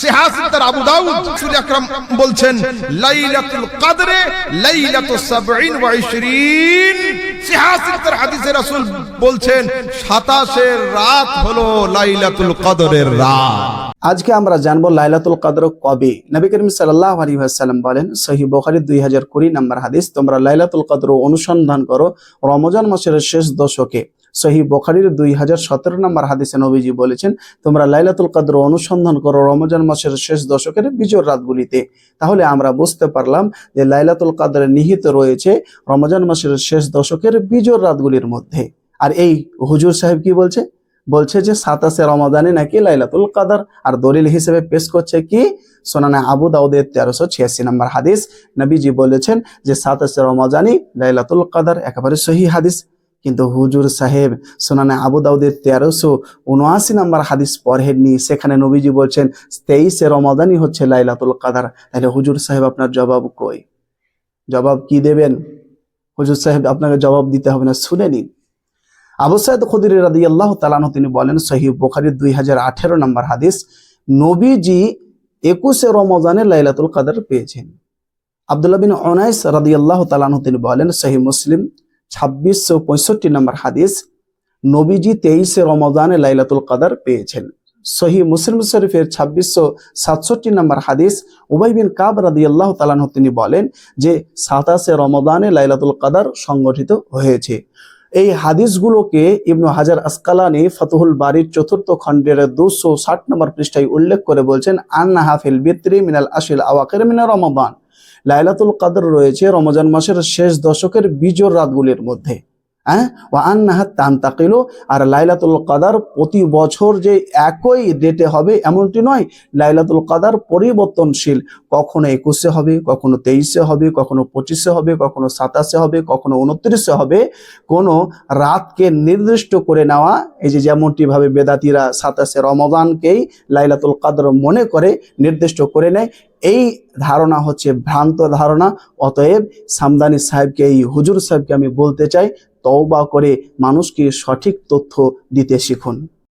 সিহাসিদার আবু দাউদ রাসূল আকরাম বলছেন লাইলাতুল কদরে লাইলাতুস 27 সিহাসিদার হাদিসে রাসূল বলছেন 27 রাত হলো লাইলাতুল কদরের রাত। আজকে আমরা জানবো লাইলাতুল কদর কবে। নবী করিম সাল্লাল্লাহু আলাইহি ওয়াসাল্লাম বলেন, সহিহ বুখারী 2020 নম্বর হাদিস, তোমরা লাইলাতুল কদর অনুসন্ধান করো রমজান মাসের শেষ দশকে। সহিহ বুখারীর 2017 নম্বর হাদিসে নবীজি বলেছেন, তোমরা লাইলাতুল কদর অনুসন্ধান করো রমজান মাসের শেষ দশকের বিজোড় রাতগুলিতে। তাহলে আমরা বুঝতে পারলাম যে লাইলাতুল কদর নিহিত রয়েছে রমজান মাসের শেষ দশকের বিজোড় রাতগুলির মধ্যে। আর এই হুজুর সাহেব কি বলছে? বলছে যে 27 রমাদানে নাকি লাইলাতুল কদর, আর দলিল হিসেবে পেশ করছে কি সুনানে আবু দাউদের 1386 নম্বর হাদিস। নবীজি বলেছেন যে 27 রমাদানি লাইলাতুল কদর, একেবারে সহিহ হাদিস। কিন্তু হুজুর সাহেব সুনানে আবু দাউদের 1379 নম্বর হাদিস পড়েননি, সেখানে নবীজি বলছেন 23 রমাদানি হচ্ছে লাইলাতুল কদর। তাহলে হুজুর সাহেব আপনার জবাব কই? জবাব কি দেবেন? হুজুর সাহেব আপনাকে জবাব দিতে হবে না, শুনে নিন। আবু সাঈদ খুদরি রাদিয়াল্লাহু তাআলা আনহু তিনি বলেন, সহিহ বুখারীর 2018 নম্বর হাদিস, নবীজি 21 রমজানে লাইলাতুল কদর পেয়েছেন। আব্দুল্লাহ বিন উনাইস রাদিয়াল্লাহু তাআলা আনহু তিনি বলেন, সহিহ মুসলিম 2665 নম্বর হাদিস, নবীজি 23 রমজানে লাইলাতুল কদর পেয়েছেন। সহিহ মুসলিম শরীফের 2667 নম্বর হাদিস, উবাই বিন কাব রাদিয়াল্লাহু তাআলা আনহু তিনি বলেন যে 27 রমজানে লাইলাতুল কদর সংগঠিত হয়েছে। এই হাদিসগুলোকে ইবনু হাজার আসকালানি ফাতুহুল বারির 4th খণ্ডের 260 নম্বর পৃষ্ঠায় উল্লেখ করে বলছেন, আন্নাহা ফিল বিত্রি মিনাল আশিল আওয়াখির মিন রমাদান, লাইলাতুল কদর রয়েছে রমজান মাসের শেষ দশকের বিজোড় রাতগুলির মধ্যে। ওয়া আন্নাহা তানতাকিলু, আর লাইলাতুল কদর প্রতি বছর যে একই ডেটে হবে এমনটি নয়, লাইলাতুল কদর পরিবর্তনশীল, কখনো 21 হবে, কখনো 23 হবে, কখনো 25 হবে, কখনো 27 হবে, কখনো 29 হবে। কোনো রাতকে নির্দিষ্ট করে নেওয়া, এই যে যেমনটি ভাবে বেদাতীরা 27 রমজানকেই লাইলাতুল কদর মনে করে নির্দিষ্ট করে নেয়, এই ধারণা হচ্ছে ভ্রান্ত ধারণা। অতএব সামদানি সাহেবকে, এই হুজুর সাহেবকে আমি বলতে চাই, তওবা করে মানুষকে সঠিক তথ্য দিতে শিখুন।